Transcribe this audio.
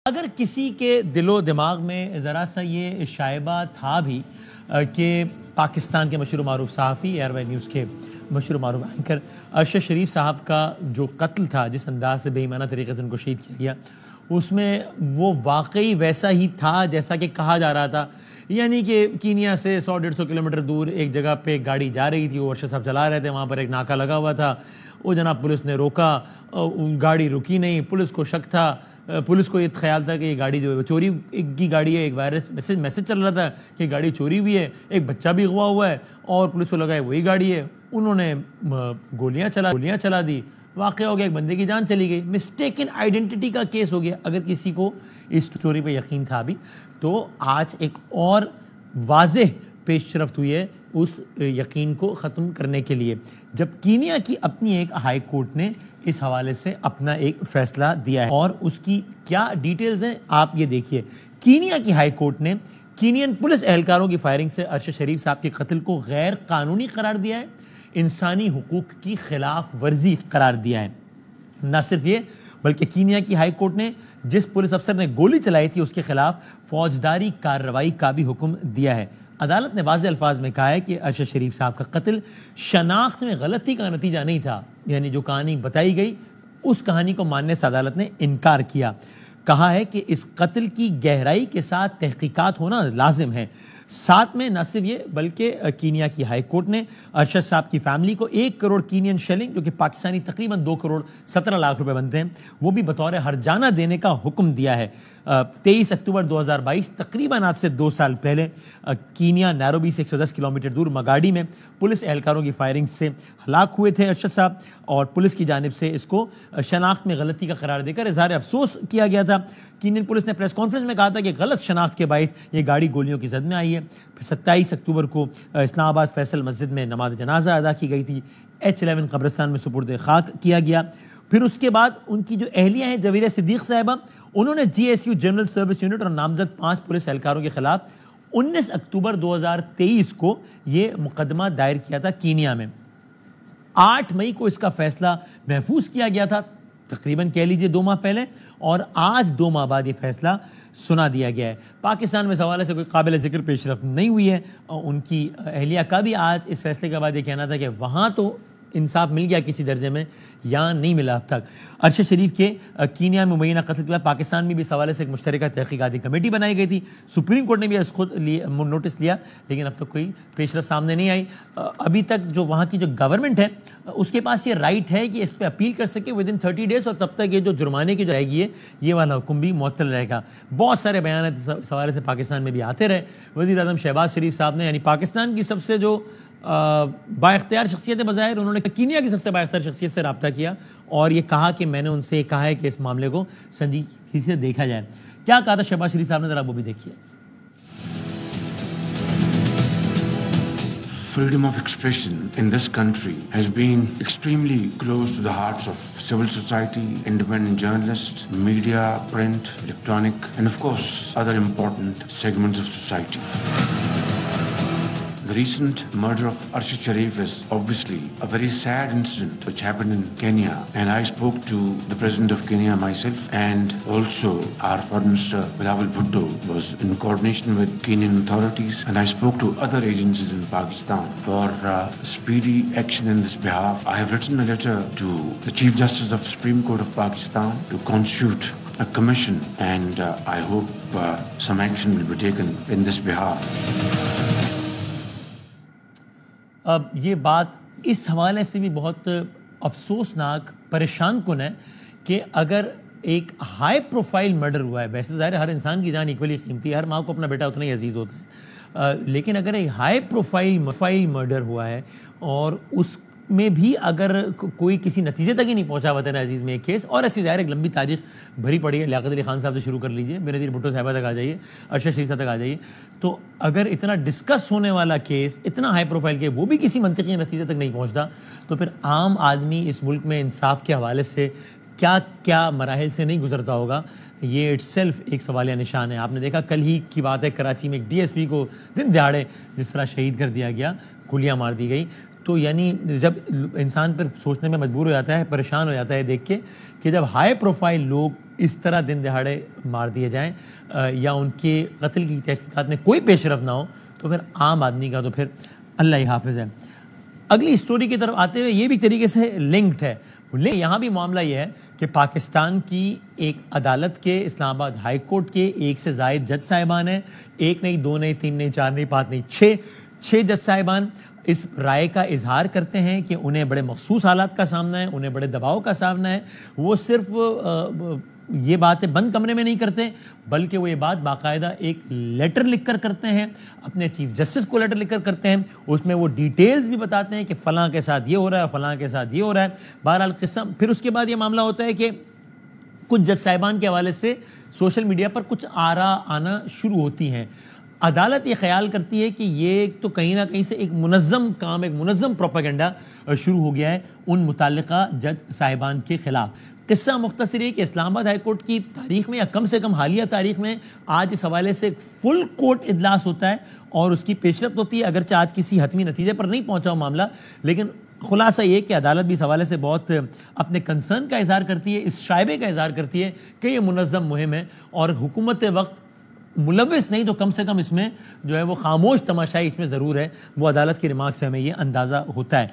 اگر کسی کے دل و دماغ میں ذرا سا یہ شائبہ تھا بھی کہ پاکستان کے مشہور معروف صحافی ایئر وائی نیوز کے مشہور معروف اینکر ارشد شریف صاحب کا جو قتل تھا، جس انداز سے بے ایمانہ طریقے سے ان کو شہید کیا گیا، اس میں وہ واقعی ویسا ہی تھا جیسا کہ کہا جا رہا تھا. یعنی کہ کینیا سے 100-150 کلومیٹر دور ایک جگہ پہ ایک گاڑی جا رہی تھی، وہ ارشد صاحب چلا رہے تھے، وہاں پر ایک ناکہ لگا ہوا تھا، وہ جناب پولیس نے روکا، گاڑی رکی نہیں، پولیس کو شک تھا، پولیس کو یہ خیال تھا کہ یہ گاڑی جو ہے چوری کی گاڑی ہے، ایک وائرس میسج چل رہا تھا کہ گاڑی چوری ہوئی ہے، ایک بچہ بھی اغوا ہوا ہے اور پولیس کو لگا ہے وہی گاڑی ہے. انہوں نے گولیاں چلا دی، واقعہ ہو گیا، ایک بندے کی جان چلی گئی. مسٹیکن آئیڈینٹی کا کیس ہو گیا. اگر کسی کو اس چوری پہ یقین تھا بھی تو آج ایک اور واضح پیش رفت ہوئی ہے اس یقین کو ختم کرنے کے لیے، جب کینیا کی اپنی ایک ہائی کورٹ نے اس حوالے سے اپنا ایک فیصلہ دیا ہے. اور اس کی کیا ڈیٹیلز ہیں آپ یہ دیکھیے. کینیا کی ہائی کورٹ نے کینین پولیس اہلکاروں کی فائرنگ سے ارشد شریف صاحب کے قتل کو غیر قانونی قرار دیا ہے، انسانی حقوق کی خلاف ورزی قرار دیا ہے. نہ صرف یہ بلکہ کینیا کی ہائی کورٹ نے جس پولیس افسر نے گولی چلائی تھی اس کے خلاف فوجداری کارروائی کا بھی حکم دیا ہے. عدالت نے واضح الفاظ میں کہا ہے کہ ارشد شریف صاحب کا قتل شناخت میں غلطی کا نتیجہ نہیں تھا. یعنی جو کہانی بتائی گئی اس کہانی کو ماننے سے عدالت نے انکار کیا. کہا ہے کہ اس قتل کی گہرائی کے ساتھ تحقیقات ہونا لازم ہے. ساتھ میں نہ صرف یہ بلکہ کینیا کی ہائی کورٹ نے ارشد صاحب کی فیملی کو 1 کروڑ کینین شیلنگ، جو کہ پاکستانی تقریباً 2 کروڑ 17 لاکھ روپے بنتے ہیں، وہ بھی بطور ہرجانہ دینے کا حکم دیا ہے. 23 اکتوبر 2022 تقریباً آج سے 2 سال پہلے کینیا نیروبی سے 110 کلومیٹر دور مگاڈی میں پولیس اہلکاروں کی فائرنگ سے ہلاک ہوئے تھے ارشد صاحب، اور پولیس کی جانب سے اس کو شناخت میں غلطی کا قرار دے کر اظہار افسوس کیا گیا تھا. کینین پولیس نے پریس کانفرنس میں کہا تھا کہ غلط شناخت کے باعث یہ گاڑی گولیوں کی زد میں آئی ہے. 27 اکتوبر کو اسلام آباد فیصل مسجد میں نماز جنازہ ادا کی گئی تھی. H11 قبرستان میں سپرد خاک کیا گیا. پھر اس کے بعد ان کی جو اہلیہ ہیں جویرہ صدیق صاحبہ، انہوں نے GSU جنرل سروس یونٹ اور نامزد 5 پولیس اہلکاروں کے خلاف 19 اکتوبر 2023 کو یہ مقدمہ دائر کیا تھا کینیا میں. 8 مئی کو اس کا فیصلہ محفوظ کیا گیا تھا، تقریباً کہہ لیجئے 2 ماہ پہلے، اور آج 2 ماہ بعد یہ فیصلہ سنا دیا گیا ہے. پاکستان میں اس حوالے سے کوئی قابل ذکر پیش رفت نہیں ہوئی ہے. ان کی اہلیہ کا بھی آج اس فیصلے کے بعد یہ کہنا تھا کہ وہاں تو انصاف مل گیا کسی درجے میں یا نہیں ملا اب تک. ارشد شریف کے کینیا میں مبینہ قتل کے بعد پاکستان میں بھی اس حوالے سے ایک مشترکہ تحقیقاتی کمیٹی بنائی گئی تھی. سپریم کورٹ نے بھی اس خود نوٹس لیا، لیکن اب تک کوئی پیش رفت سامنے نہیں آئی. ابھی تک جو وہاں کی جو گورنمنٹ ہے اس کے پاس یہ رائٹ ہے کہ اس پہ اپیل کر سکے ودن 30 days، اور تب تک یہ جو جرمانے کی جو رہے گی یہ والا حکم بھی معطل رہے گا. بہت سارے بیانات اس حوالے سے پاکستان میں بھی آتے رہے. وزیر اعظم شہباز شریف صاحب نے، یعنی پاکستان کی سب سے جو با اختیار شخصیت بظاہر، انہوں نے کینیا کی سب سے با اختیار شخصیت سے رابطہ کیا اور یہ کہا کہ میں نے ان سے کہا ہے کہ اس معاملے کو سنجیدگی سے دیکھا جائے. کیا کہا تھا شہباز شریف صاحب نے، ذرا وہ بھی دیکھیے. Freedom of expression in this country has been extremely close to the hearts of civil society, independent journalists, media, print, electronic, and of course other important segments of society. The recent murder of Arshad Sharif is obviously a very sad incident which happened in Kenya, and I spoke to the President of Kenya myself, and also our Foreign Minister Bilawal Bhutto was in coordination with Kenyan authorities, and I spoke to other agencies in Pakistan for speedy action in this behalf. I have written a letter to the Chief Justice of the Supreme Court of Pakistan to constitute a commission, and I hope some action will be taken in this behalf. اب یہ بات اس حوالے سے بھی بہت افسوسناک، پریشان کن ہے کہ اگر ایک ہائی پروفائل مرڈر ہوا ہے، ویسے ظاہر ہر انسان کی جان ایکولی قیمتی ہے، ہر ماں کو اپنا بیٹا اتنا ہی عزیز ہوتا ہے، لیکن اگر ایک ہائی پروفائل مرڈر ہوا ہے اور اس میں بھی اگر کوئی کسی نتیجے تک ہی نہیں پہنچا وطن عزیز میں ایک کیس، اور ایسی ظاہر ایک لمبی تاریخ بھری پڑی ہے. لیاقت علی خان صاحب سے شروع کر لیجئے، بینظیر بھٹو صاحبہ تک آ جائیے، ارشد شریف صاحب تک آ جائیے. تو اگر اتنا ڈسکس ہونے والا کیس، اتنا ہائی پروفائل کیس، وہ بھی کسی منطقی نتیجے تک نہیں پہنچتا، تو پھر عام آدمی اس ملک میں انصاف کے حوالے سے کیا کیا مراحل سے نہیں گزرتا ہوگا. یہ اٹ سیلف ایک سوالیہ نشان ہے. آپ نے دیکھا کل ہی کی بات ہے، کراچی میں ایک DSP کو دن دہاڑے جس طرح شہید کر دیا گیا، گولیاں مار دی گئی. تو یعنی جب انسان پر سوچنے میں مجبور ہو جاتا ہے، پریشان ہو جاتا ہے دیکھ کے کہ جب ہائی پروفائل لوگ اس طرح دن دہاڑے مار دیے جائیں یا ان کے قتل کی تحقیقات میں کوئی پیش رفت نہ ہو تو پھر عام آدمی کا تو پھر اللہ ہی حافظ ہے۔ اگلی سٹوری کی طرف آتے ہوئے یہ بھی طریقے سے لنکڈ ہے، یہاں بھی معاملہ یہ ہے کہ پاکستان کی ایک عدالت کے اسلام آباد ہائی کورٹ کے 1 سے زائد جج صاحبان ہیں، 1 نہیں 2 نہیں 3 نہیں 4 نہیں 5 نہیں 6 جج صاحبان اس رائے کا اظہار کرتے ہیں کہ انہیں بڑے مخصوص حالات کا سامنا ہے، انہیں بڑے دباؤ کا سامنا ہے۔ وہ صرف یہ باتیں بند کمرے میں نہیں کرتے بلکہ وہ یہ بات باقاعدہ ایک لیٹر لکھ کر کرتے ہیں، اپنے چیف جسٹس کو لیٹر لکھ کر کرتے ہیں، اس میں وہ ڈیٹیلز بھی بتاتے ہیں کہ فلاں کے ساتھ یہ ہو رہا ہے، فلاں کے ساتھ یہ ہو رہا ہے۔ بہرحال قصہ پھر اس کے بعد یہ معاملہ ہوتا ہے کہ کچھ جج صاحبان کے حوالے سے سوشل میڈیا پر کچھ آرا آنا شروع ہوتی ہیں۔ عدالت یہ خیال کرتی ہے کہ یہ تو کہیں نہ کہیں سے ایک منظم کام، ایک منظم پروپیگنڈا شروع ہو گیا ہے ان متعلقہ جج صاحبان کے خلاف۔ قصہ مختصر یہ کہ اسلام آباد ہائی کورٹ کی تاریخ میں یا کم سے کم حالیہ تاریخ میں آج اس حوالے سے فل کورٹ اجلاس ہوتا ہے اور اس کی پیشرفت ہوتی ہے، اگرچہ آج کسی حتمی نتیجے پر نہیں پہنچا ہو معاملہ، لیکن خلاصہ یہ کہ عدالت بھی اس حوالے سے بہت اپنے کنسرن کا اظہار کرتی ہے، اس شائبے کا اظہار کرتی ہے کہ یہ منظم مہم ہے اور حکومت وقت ملوث نہیں تو کم سے کم اس میں جو ہے وہ خاموش تماشائی اس میں ضرور ہے۔ وہ عدالت کی ریمارک سے ہمیں یہ اندازہ ہوتا ہے۔